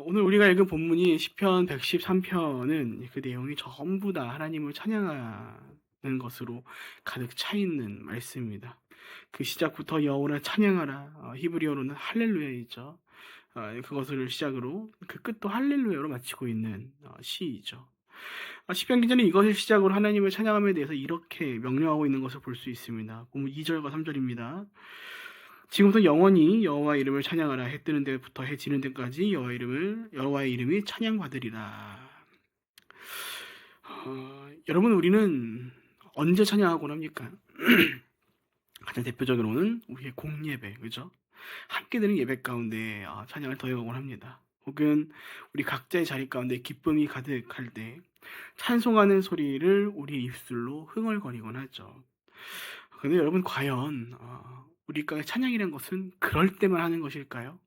오늘 우리가 읽은 본문이 시편 113편은 그 내용이 전부 다 하나님을 찬양하는 것으로 가득 차 있는 말씀입니다. 그 시작부터 여호와를 찬양하라, 히브리어로는 할렐루야이죠. 그것을 시작으로 그 끝도 할렐루야로 마치고 있는 시이죠. 시편 기자는 이것을 시작으로 하나님을 찬양함에 대해서 이렇게 명령하고 있는 것을 볼 수 있습니다. 본문 2절과 3절입니다. 지금부터 영원히 여호와 이름을 찬양하라. 해 뜨는 데부터 해 지는 데까지 여호와의 이름이 찬양받으리라. 여러분, 우리는 언제 찬양하곤 합니까? 가장 대표적으로는 우리의 공예배, 그죠? 함께 드는 예배 가운데 찬양을 더해가곤 합니다. 혹은 우리 각자의 자리 가운데 기쁨이 가득할 때 찬송하는 소리를 우리의 입술로 흥얼거리곤 하죠. 근데 여러분, 과연 우리 가운데 찬양이란 것은 그럴 때만 하는 것일까요?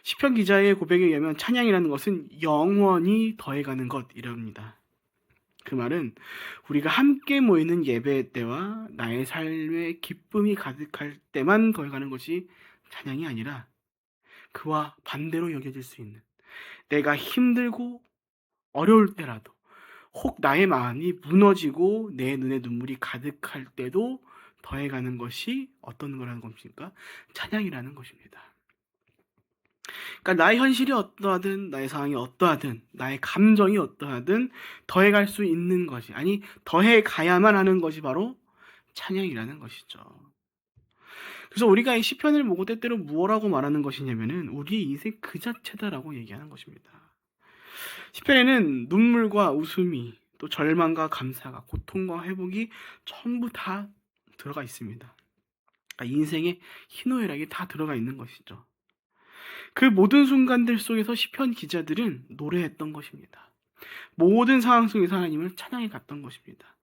시편 기자의 고백에 의하면 찬양이라는 것은 영원히 더해가는 것이랍니다. 그 말은 우리가 함께 모이는 예배 때와 나의 삶에 기쁨이 가득할 때만 더해가는 것이 찬양이 아니라 그와 반대로 여겨질 수 있는, 내가 힘들고 어려울 때라도, 혹 나의 마음이 무너지고 내 눈에 눈물이 가득할 때도 더해가는 것이 어떤 거라는 겁니까? 찬양이라는 것입니다. 그러니까 나의 현실이 어떠하든, 나의 상황이 어떠하든, 나의 감정이 어떠하든 더해갈 수 있는 것이, 아니 더해가야만 하는 것이 바로 찬양이라는 것이죠. 그래서 우리가 이 시편을 보고 때때로 무엇라고 말하는 것이냐면은 우리의 인생 그 자체다라고 얘기하는 것입니다. 시편에는 눈물과 웃음이, 또 절망과 감사가, 고통과 회복이 전부 다 들어가 있습니다. 그러니까 인생의 희노애락이 다 들어가 있는 것이죠. 그 모든 순간들 속에서 시편 기자들은 노래했던 것입니다. 모든 상황 속에서 하나님을 찬양해 갔던 것입니다.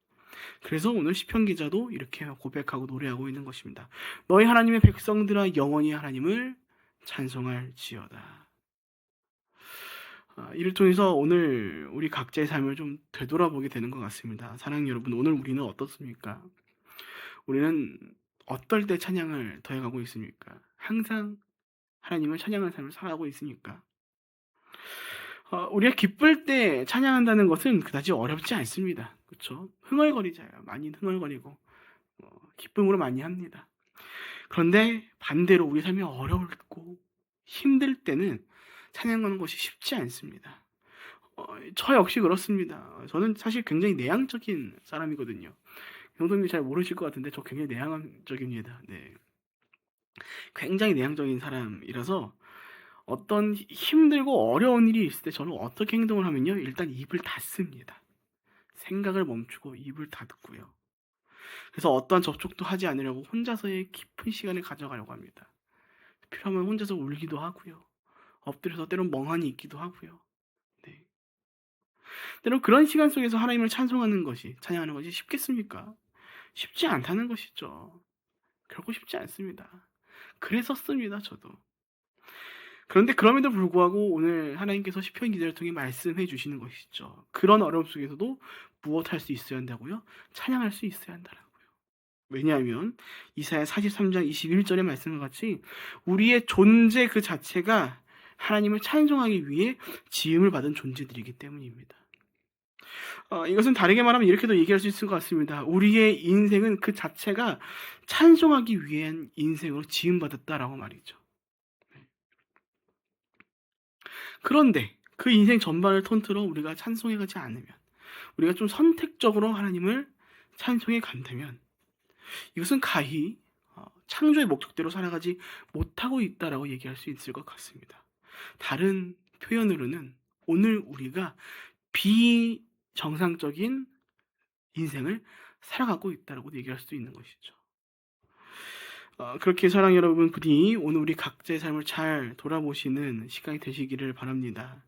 그래서 오늘 시편 기자도 이렇게 고백하고 노래하고 있는 것입니다. 너희 하나님의 백성들아, 영원히 하나님을 찬송할지어다. 이를 통해서 오늘 우리 각자의 삶을 좀 되돌아보게 되는 것 같습니다. 사랑하는 여러분, 오늘 우리는 어떻습니까? 우리는 어떨 때 찬양을 더해가고 있습니까? 항상 하나님을 찬양하는 삶을 살아가고 있습니까? 우리가 기쁠 때 찬양한다는 것은 그다지 어렵지 않습니다. 그렇죠? 흥얼거리자요. 많이 흥얼거리고 기쁨으로 많이 합니다. 그런데 반대로 우리 삶이 어렵고 힘들 때는 찬양하는 것이 쉽지 않습니다. 저 역시 그렇습니다. 저는 사실 굉장히 내향적인 사람이거든요. 형동님이 잘 모르실 것 같은데 저 굉장히 내향적입니다. 네. 굉장히 내향적인 사람이라서 어떤 힘들고 어려운 일이 있을 때 저는 어떻게 행동을 하면요, 일단 입을 닫습니다. 생각을 멈추고 입을 닫고요. 그래서 어떠한 접촉도 하지 않으려고 혼자서의 깊은 시간을 가져가려고 합니다. 필요하면 혼자서 울기도 하고요. 엎드려서 때론 멍하니 있기도 하고요. 네. 때론 그런 시간 속에서 하나님을 찬송하는 것이, 찬양하는 것이 쉽겠습니까? 쉽지 않다는 것이죠. 결코 쉽지 않습니다. 그래서 씁니다, 저도. 그런데 그럼에도 불구하고 오늘 하나님께서 시편 기자를 통해 말씀해 주시는 것이죠. 그런 어려움 속에서도 무엇할 수 있어야 한다고요? 찬양할 수 있어야 한다라고요. 왜냐하면 이사야 43장 21절의 말씀과 같이 우리의 존재 그 자체가 하나님을 찬송하기 위해 지음을 받은 존재들이기 때문입니다. 이것은 다르게 말하면 이렇게도 얘기할 수 있을 것 같습니다. 우리의 인생은 그 자체가 찬송하기 위한 인생으로 지음받았다라고 말이죠. 그런데 그 인생 전반을 통틀어 우리가 찬송해 가지 않으면, 우리가 좀 선택적으로 하나님을 찬송해 간다면 이것은 가히 창조의 목적대로 살아가지 못하고 있다라고 얘기할 수 있을 것 같습니다. 다른 표현으로는 오늘 우리가 비정상적인 인생을 살아가고 있다라고 얘기할 수도 있는 것이죠. 그렇게 사랑 여러분, 부디 오늘 우리 각자의 삶을 잘 돌아보시는 시간이 되시기를 바랍니다.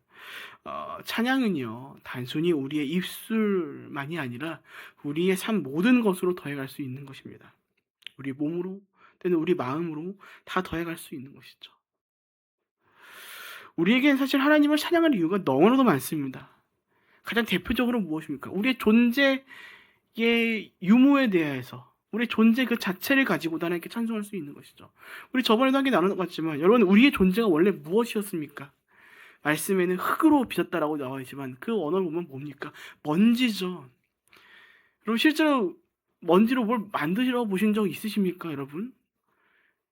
찬양은요, 단순히 우리의 입술만이 아니라 우리의 삶 모든 것으로 더해갈 수 있는 것입니다. 우리 몸으로, 또는 우리 마음으로 다 더해갈 수 있는 것이죠. 우리에겐 사실 하나님을 찬양할 이유가 너무나도 많습니다. 가장 대표적으로 무엇입니까? 우리의 존재의 유무에 대해서, 우리의 존재 그 자체를 가지고도 하나님께 찬송할 수 있는 것이죠. 우리 저번에도 함께 나눴지만 여러분, 우리의 존재가 원래 무엇이었습니까? 말씀에는 흙으로 빚었다라고 나와 있지만 그 언어를 보면 뭡니까? 먼지죠. 여러분 실제로 먼지로 뭘 만드시라고 보신 적 있으십니까, 여러분?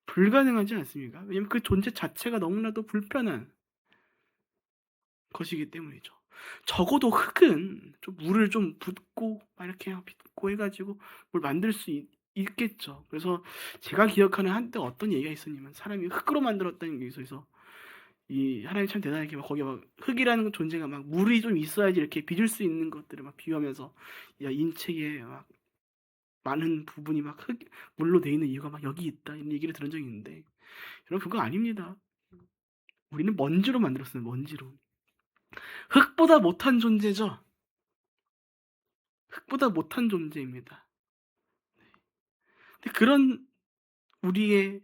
불가능하지 않습니까? 왜냐면 그 존재 자체가 너무나도 불편한 것이기 때문이죠. 적어도 흙은 좀 물을 좀 붓고 막 이렇게 빚고 해가지고 뭘 만들 수 있겠죠. 그래서 제가 기억하는 한때 어떤 얘기가 있었냐면 사람이 흙으로 만들었다는 게 있어서 이 하나님 참 대단하게 막 거기에 막 흙이라는 존재가 막 물이 좀 있어야지 이렇게 빚을 수 있는 것들을 막 비유하면서 야 인체에 막 많은 부분이 막 물로 돼 있는 이유가 막 여기 있다 이런 얘기를 들은 적이 있는데 여러분 그거 아닙니다. 우리는 먼지로 만들었어요. 먼지로. 흙보다 못한 존재죠. 흙보다 못한 존재입니다. 근데 그런 우리의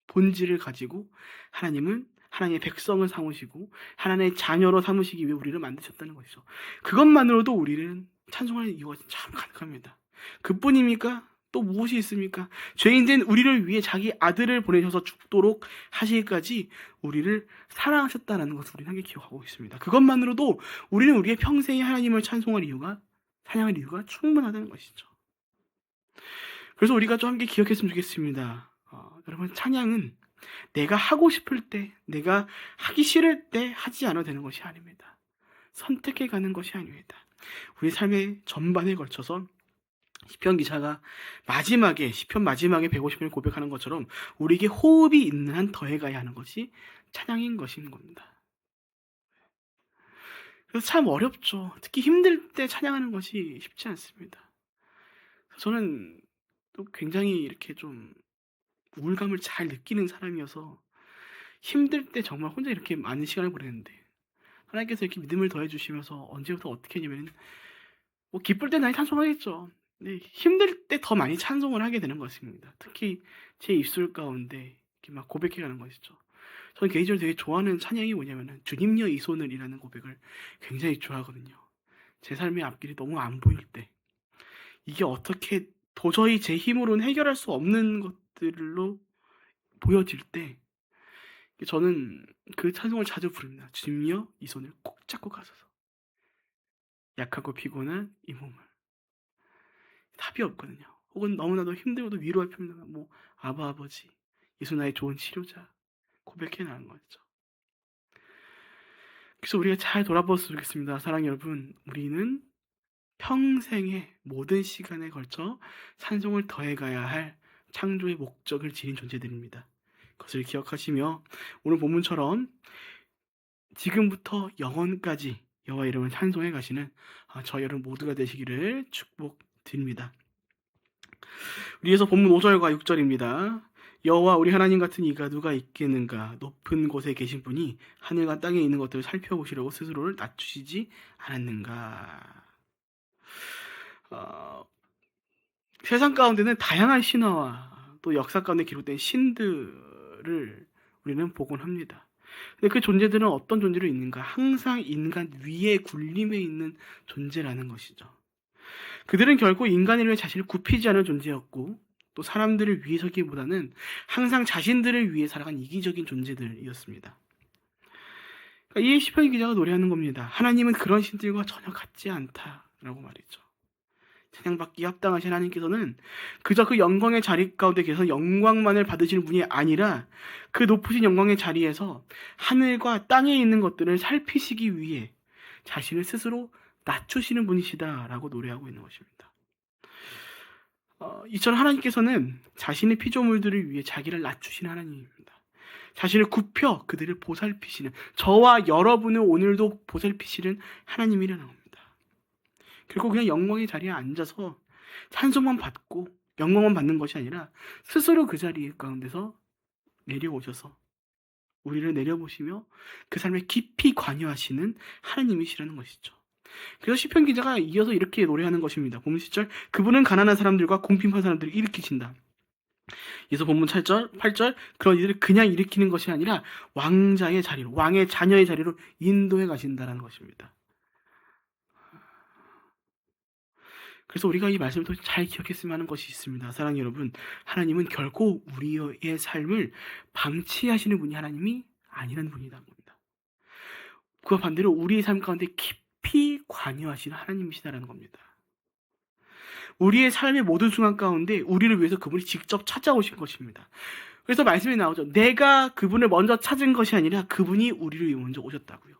본질을 가지고 하나님은 하나님의 백성을 삼으시고 하나님의 자녀로 삼으시기 위해 우리를 만드셨다는 것이죠. 그것만으로도 우리는 찬송하는 이유가 참 가득합니다. 그뿐입니까? 또 무엇이 있습니까? 죄인된 우리를 위해 자기 아들을 보내셔서 죽도록 하시기까지 우리를 사랑하셨다는 것을 우리는 함께 기억하고 있습니다. 그것만으로도 우리는 우리의 평생에 하나님을 찬양할 이유가 충분하다는 것이죠. 그래서 우리가 좀 함께 기억했으면 좋겠습니다. 여러분 찬양은 내가 하고 싶을 때, 내가 하기 싫을 때 하지 않아도 되는 것이 아닙니다. 선택해 가는 것이 아닙니다. 우리 삶의 전반에 걸쳐서 시편 기자가 시편 마지막에 150편을 고백하는 것처럼 우리에게 호흡이 있는 한 더해가야 하는 것이 찬양인 것인 겁니다. 그래서 참 어렵죠. 특히 힘들 때 찬양하는 것이 쉽지 않습니다. 저는 또 굉장히 이렇게 좀 우울감을 잘 느끼는 사람이어서 힘들 때 정말 혼자 이렇게 많은 시간을 보내는데 하나님께서 이렇게 믿음을 더해주시면서 언제부터 어떻게 했냐면 뭐 기쁠 때 많이 찬송하겠죠. 근데 힘들 때 더 많이 찬송을 하게 되는 것입니다. 특히 제 입술 가운데 이렇게 막 고백해가는 것이죠. 저는 개인적으로 되게 좋아하는 찬양이 뭐냐면은 주님여 이 손을이라는 고백을 굉장히 좋아하거든요. 제 삶의 앞길이 너무 안 보일 때 이게 어떻게 도저히 제 힘으로는 해결할 수 없는 것들로 보여질 때 저는 그 찬송을 자주 부릅니다. 주님여 이 손을 꼭 잡고 가소서. 약하고 피곤한 이 몸을. 답이 없거든요. 혹은 너무나도 힘들고도 위로할 필요는 뭐 아바 아버지 예수 나의 좋은 치료자 고백해 나가는 거죠. 그래서 우리가 잘 돌아보았으면 좋겠습니다. 사랑하는 여러분, 우리는 평생의 모든 시간에 걸쳐 찬송을 더해가야 할 창조의 목적을 지닌 존재들입니다. 그것을 기억하시며 오늘 본문처럼 지금부터 영원까지 여호와 이름을 찬송해 가시는 저희 여러분 모두가 되시기를 축복드립니다. 우리에서 본문 5절과 6절입니다. 여호와 우리 하나님 같은 이가 누가 있겠는가? 높은 곳에 계신 분이 하늘과 땅에 있는 것들을 살펴보시려고 스스로를 낮추시지 않았는가? 세상 가운데는 다양한 신화와 또 역사 가운데 기록된 신들을 우리는 보곤 합니다. 근데 그 존재들은 어떤 존재로 있는가? 항상 인간 위에 군림해 있는 존재라는 것이죠. 그들은 결코 인간을 위해 자신을 굽히지 않은 존재였고 또 사람들을 위해 서기보다는 항상 자신들을 위해 살아간 이기적인 존재들이었습니다. 그러니까 이 시편 기자가 노래하는 겁니다. 하나님은 그런 신들과 전혀 같지 않다라고 말이죠. 찬양받기 합당하신 하나님께서는 그저 그 영광의 자리 가운데 계셔서 영광만을 받으시는 분이 아니라 그 높으신 영광의 자리에서 하늘과 땅에 있는 것들을 살피시기 위해 자신을 스스로 낮추시는 분이시다라고 노래하고 있는 것입니다. 이처럼 하나님께서는 자신의 피조물들을 위해 자기를 낮추시는 하나님입니다. 자신을 굽혀 그들을 보살피시는, 저와 여러분을 오늘도 보살피시는 하나님이라는 겁니다. 결국 그냥 영광의 자리에 앉아서 찬송만 받고 영광만 받는 것이 아니라 스스로 그 자리 가운데서 내려오셔서 우리를 내려보시며 그 삶에 깊이 관여하시는 하나님이시라는 것이죠. 그래서 시편 기자가 이어서 이렇게 노래하는 것입니다. 본문 10절, 그분은 가난한 사람들과 공핍한 사람들을 일으키신다. 이어서 본문 8절, 그런 이들을 그냥 일으키는 것이 아니라 왕자의 자리로, 왕의 자녀의 자리로 인도해 가신다는 것입니다. 그래서 우리가 이 말씀을 더 잘 기억했으면 하는 것이 있습니다. 사랑하는 여러분, 하나님은 결코 우리의 삶을 방치하시는 분이 하나님이 아니라는 분이라는 겁니다. 그와 반대로 우리의 삶 가운데 깊이 관여하시는 하나님이시다라는 겁니다. 우리의 삶의 모든 순간 가운데 우리를 위해서 그분이 직접 찾아오신 것입니다. 그래서 말씀이 나오죠. 내가 그분을 먼저 찾은 것이 아니라 그분이 우리를 위해 먼저 오셨다고요.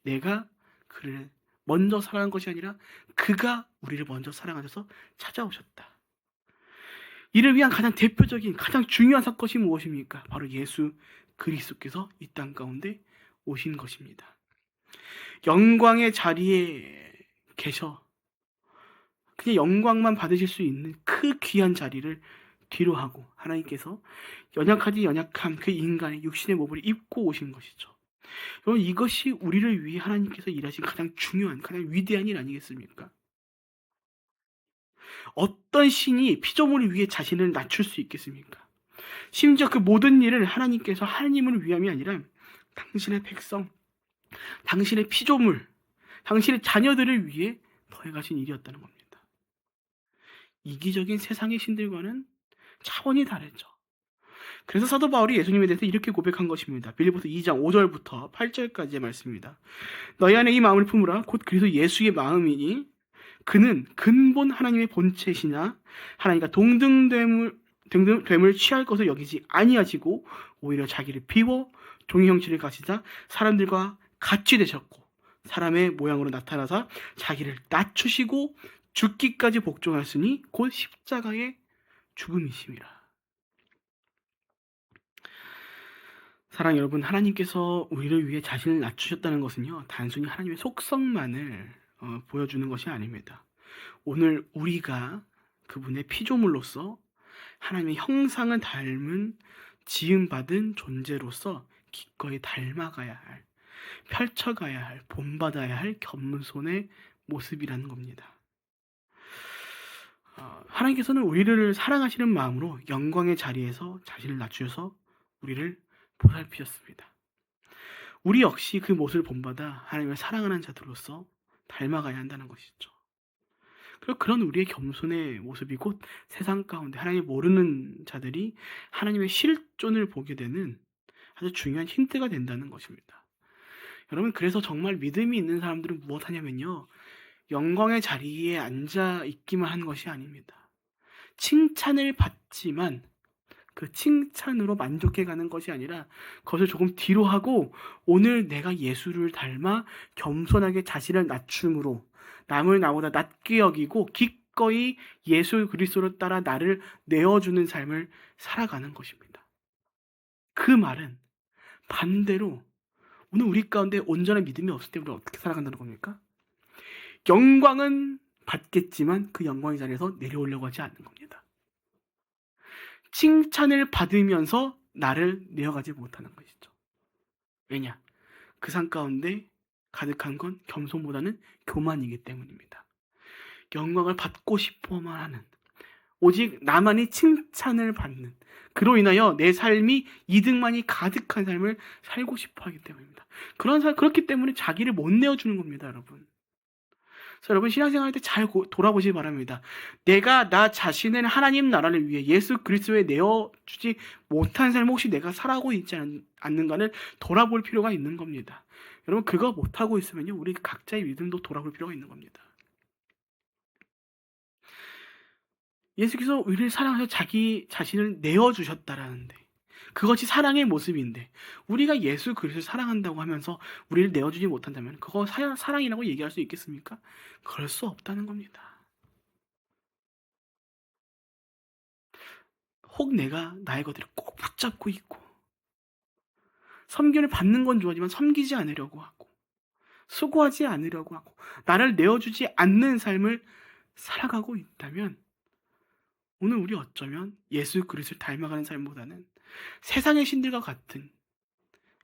내가 그를 먼저 사랑한 것이 아니라 그가 우리를 먼저 사랑하셔서 찾아오셨다. 이를 위한 가장 대표적인 가장 중요한 사건이 무엇입니까? 바로 예수 그리스도께서 이 땅 가운데 오신 것입니다. 영광의 자리에 계셔 그냥 영광만 받으실 수 있는 그 귀한 자리를 뒤로 하고 하나님께서 연약하디 연약한 그 인간의 육신의 몸을 입고 오신 것이죠. 여러분, 이것이 우리를 위해 하나님께서 일하신 가장 중요한 가장 위대한 일 아니겠습니까? 어떤 신이 피조물을 위해 자신을 낮출 수 있겠습니까? 심지어 그 모든 일을 하나님께서 하나님을 위함이 아니라 당신의 백성, 당신의 피조물, 당신의 자녀들을 위해 더해가신 일이었다는 겁니다. 이기적인 세상의 신들과는 차원이 다르죠. 그래서 사도 바울이 예수님에 대해서 이렇게 고백한 것입니다. 빌립보서 2장 5절부터 8절까지의 말씀입니다. 너희 안에 이 마음을 품으라. 곧 그리스도 예수의 마음이니 그는 근본 하나님의 본체시나 하나님과 동등됨을 취할 것을 여기지 아니하시고 오히려 자기를 비워 종의 형체를 가지자 사람들과 같이 되셨고 사람의 모양으로 나타나사 자기를 낮추시고 죽기까지 복종하였으니 곧 십자가의 죽음이심이라. 사랑 여러분, 하나님께서 우리를 위해 자신을 낮추셨다는 것은요, 단순히 하나님의 속성만을 보여주는 것이 아닙니다. 오늘 우리가 그분의 피조물로서 하나님의 형상을 닮은 지음받은 존재로서 기꺼이 닮아가야 할, 펼쳐가야 할, 본받아야 할 겸손의 모습이라는 겁니다. 하나님께서는 우리를 사랑하시는 마음으로 영광의 자리에서 자신을 낮추셔서 우리를 보살피셨습니다. 우리 역시 그 모습을 본받아 하나님을 사랑하는 자들로서 닮아가야 한다는 것이죠. 그리고 그런 우리의 겸손의 모습이 곧 세상 가운데 하나님을 모르는 자들이 하나님의 실존을 보게 되는 아주 중요한 힌트가 된다는 것입니다. 여러분, 그래서 정말 믿음이 있는 사람들은 무엇 하냐면요, 영광의 자리에 앉아 있기만 한 것이 아닙니다. 칭찬을 받지만 그 칭찬으로 만족해가는 것이 아니라 그것을 조금 뒤로 하고 오늘 내가 예수를 닮아 겸손하게 자신을 낮춤으로 남을 나보다 낮게 여기고 기꺼이 예수 그리스도를 따라 나를 내어주는 삶을 살아가는 것입니다. 그 말은 반대로 오늘 우리 가운데 온전한 믿음이 없을 때 우리가 어떻게 살아간다는 겁니까? 영광은 받겠지만 그 영광의 자리에서 내려오려고 하지 않는 겁니다. 칭찬을 받으면서 나를 내어가지 못하는 것이죠. 왜냐? 그 삶 가운데 가득한 건 겸손보다는 교만이기 때문입니다. 영광을 받고 싶어만 하는, 오직 나만이 칭찬을 받는, 그로 인하여 내 삶이 이득만이 가득한 삶을 살고 싶어 하기 때문입니다. 그렇기 때문에 자기를 못 내어주는 겁니다, 여러분. 그래서 여러분, 신앙생활 할 때 잘 돌아보시기 바랍니다. 내가 나 자신을 하나님 나라를 위해 예수 그리스도에 내어주지 못한 삶을 혹시 내가 살아가고 있지 않는가를 돌아볼 필요가 있는 겁니다. 여러분, 그거 못하고 있으면요, 우리 각자의 믿음도 돌아볼 필요가 있는 겁니다. 예수께서 우리를 사랑하셔서 자기 자신을 내어주셨다라는데, 그것이 사랑의 모습인데 우리가 예수 그리스도를 사랑한다고 하면서 우리를 내어주지 못한다면 그거 사랑이라고 얘기할 수 있겠습니까? 그럴 수 없다는 겁니다. 혹 내가 나의 것들을 꼭 붙잡고 있고 섬김을 받는 건 좋아하지만 섬기지 않으려고 하고 수고하지 않으려고 하고 나를 내어주지 않는 삶을 살아가고 있다면 오늘 우리 어쩌면 예수 그리스도를 닮아가는 삶보다는 세상의 신들과 같은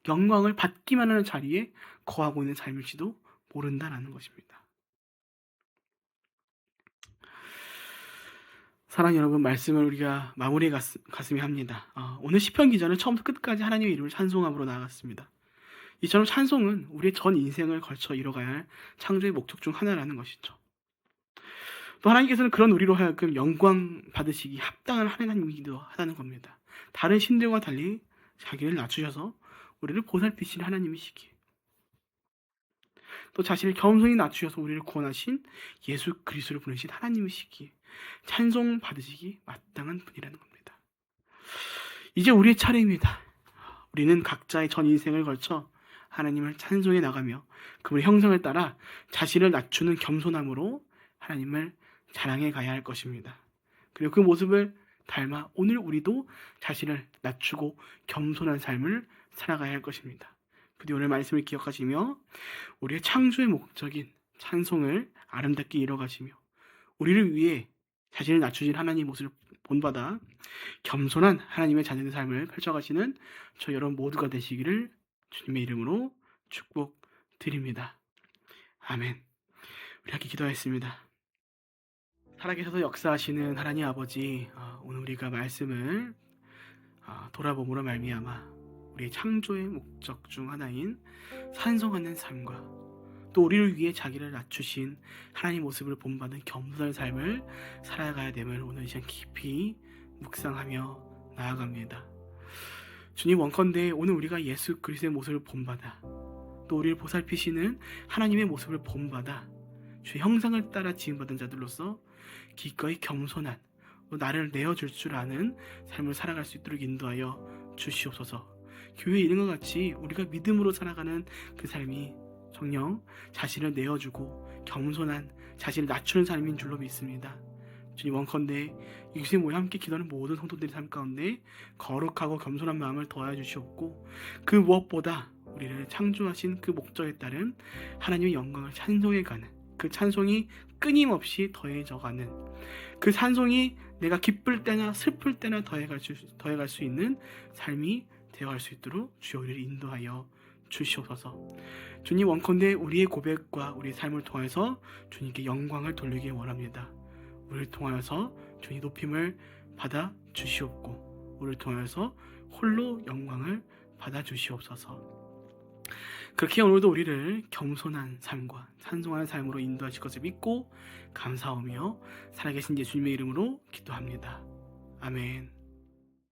영광을 받기만 하는 자리에 거하고 있는 삶일지도 모른다라는 것입니다. 사랑 여러분, 말씀을 우리가 마무리에 갔으면 합니다. 오늘 시편 기자는 처음부터 끝까지 하나님의 이름을 찬송함으로 나아갔습니다. 이처럼 찬송은 우리의 전 인생을 걸쳐 이뤄가야 할 창조의 목적 중 하나라는 것이죠. 또 하나님께서는 그런 우리로 하여금 영광 받으시기 합당한 하나님이기도 하다는 겁니다. 다른 신들과 달리 자기를 낮추셔서 우리를 보살피시는 하나님이시기에 또 자신을 겸손히 낮추셔서 우리를 구원하신 예수 그리스도를 보내신 하나님이시기에 찬송 받으시기 마땅한 분이라는 겁니다. 이제 우리의 차례입니다. 우리는 각자의 전 인생을 걸쳐 하나님을 찬송해 나가며 그분의 형상을 따라 자신을 낮추는 겸손함으로 하나님을 자랑해 가야 할 것입니다. 그리고 그 모습을 닮아 오늘 우리도 자신을 낮추고 겸손한 삶을 살아가야 할 것입니다. 부디 오늘 말씀을 기억하시며 우리의 창조의 목적인 찬송을 아름답게 이뤄가시며 우리를 위해 자신을 낮추신 하나님의 모습을 본받아 겸손한 하나님의 자녀의 삶을 펼쳐가시는 저 여러분 모두가 되시기를 주님의 이름으로 축복드립니다. 아멘. 우리 함께 기도하겠습니다. 살아계셔서 역사하시는 하나님 아버지, 오늘 우리가 말씀을 돌아봄으로 말미암아 우리의 창조의 목적 중 하나인 찬송하는 삶과 또 우리를 위해 자기를 낮추신 하나님 모습을 본받은 겸손한 삶을 살아가야 됨을 오늘 시간 깊이 묵상하며 나아갑니다. 주님, 원컨대 오늘 우리가 예수 그리스도의 모습을 본받아 또 우리를 보살피시는 하나님의 모습을 본받아 주의 형상을 따라 지음받은 자들로서 기꺼이 겸손한 나를 내어줄 줄 아는 삶을 살아갈 수 있도록 인도하여 주시옵소서. 교회 이름과 같이 우리가 믿음으로 살아가는 그 삶이 정녕 자신을 내어주고 겸손한 자신을 낮추는 삶인 줄로 믿습니다. 주님, 원컨대 이곳에 모여 함께 기도하는 모든 성도들의 삶 가운데 거룩하고 겸손한 마음을 더하여 주시옵고 그 무엇보다 우리를 창조하신 그 목적에 따른 하나님의 영광을 찬송해가는 그 찬송이 끊임없이 더해져가는 그 찬송이 내가 기쁠 때나 슬플 때나 더해갈 수 있는 삶이 되어갈 수 있도록 주여 우리를 인도하여 주시옵소서. 주님, 원컨대 우리의 고백과 우리의 삶을 통해서 주님께 영광을 돌리기 원합니다. 우리를 통하여서 주님 높임을 받아 주시옵고 우리를 통하여서 홀로 영광을 받아 주시옵소서. 그렇게 오늘도 우리를 겸손한 삶과 찬송하는 삶으로 인도하실 것을 믿고 감사하며 살아계신 예수님의 이름으로 기도합니다. 아멘.